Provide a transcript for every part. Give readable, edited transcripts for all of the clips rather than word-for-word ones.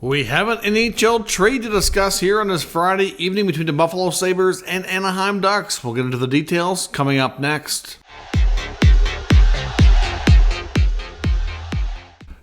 We have an NHL trade to discuss here on this Friday evening between the Buffalo Sabres and Anaheim Ducks. We'll get into the details coming up next.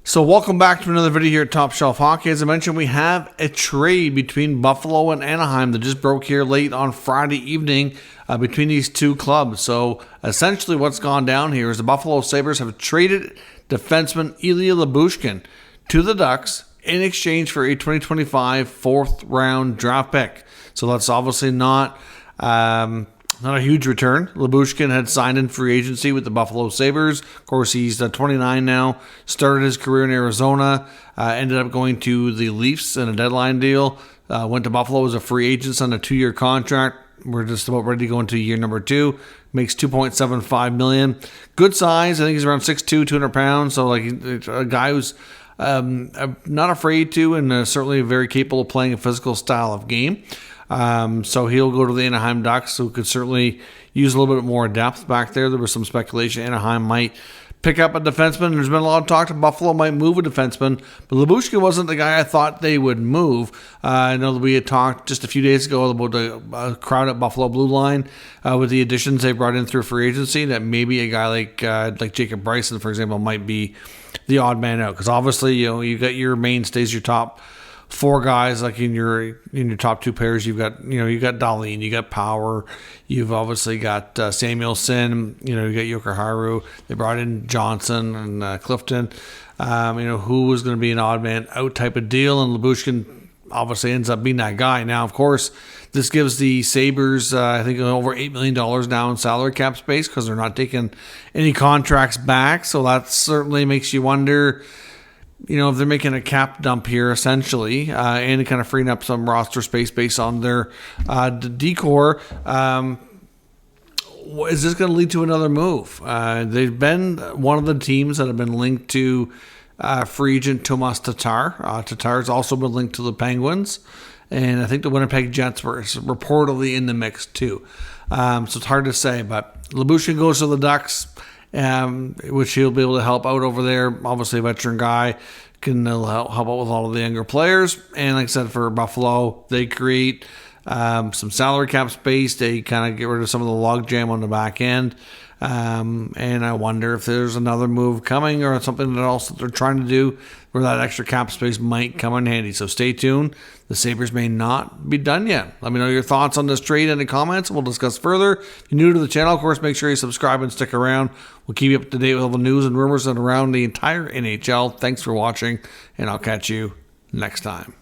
So welcome back to another video here at Top Shelf Hockey. As I mentioned, we have a trade between Buffalo and Anaheim that just broke here late on Friday evening between these two clubs. So essentially what's gone down here is the Buffalo Sabres have traded defenseman Ilya Lyubushkin to the Ducks in exchange for a 2025 fourth-round draft pick. So that's obviously not a huge return. Lyubushkin had signed in free agency with the Buffalo Sabres. Of course, he's 29 now, started his career in Arizona, ended up going to the Leafs in a deadline deal, went to Buffalo as a free agent on a 2-year contract. We're just about ready to go into year number 2. Makes $2.75 million. Good size. I think he's around 6'2", 200 pounds. So like a guy who's not afraid to, and certainly very capable of playing a physical style of game. So he'll go to the Anaheim Ducks, who could certainly use a little bit more depth back there. There was some speculation Anaheim might pick up a defenseman. There's been a lot of talk that Buffalo might move a defenseman, but Lyubushkin wasn't the guy I thought they would move. I know that we had talked just a few days ago about the crowd at Buffalo Blue Line with the additions they brought in through free agency, that maybe a guy like Jacob Bryson, for example, might be the odd man out, because obviously you got your mainstays, your top 4 guys, like in your top 2 pairs. You've got Dahlin, you got Power, you've obviously got Samuelson, you got Joker Haru. They brought in Johnson and Clifton. Who was going to be an odd man out type of deal, and Lyubushkin obviously ends up being that guy. Now, of course, this gives the Sabres, I think, over $8 million now in salary cap space, because they're not taking any contracts back. So that certainly makes you wonder, if they're making a cap dump here, essentially, and kind of freeing up some roster space based on their decor. Is this going to lead to another move? They've been one of the teams that have been linked to free agent Tomas Tatar. Tatar's also been linked to the Penguins, and I think the Winnipeg Jets were reportedly in the mix too. So it's hard to say, but Lyubushkin goes to the Ducks, which he'll be able to help out over there. Obviously a veteran guy, can help out with all of the younger players. And like I said, for Buffalo, they create some salary cap space. They kind of get rid of some of the logjam on the back end. And I wonder if there's another move coming, or something that also they're trying to do where that extra cap space might come in handy. So stay tuned. The Sabres may not be done yet. Let me know your thoughts on this trade in the comments, and we'll discuss further. If you're new to the channel, of course, make sure you subscribe and stick around. We'll keep you up to date with all the news and rumors and around the entire NHL. Thanks for watching, and I'll catch you next time.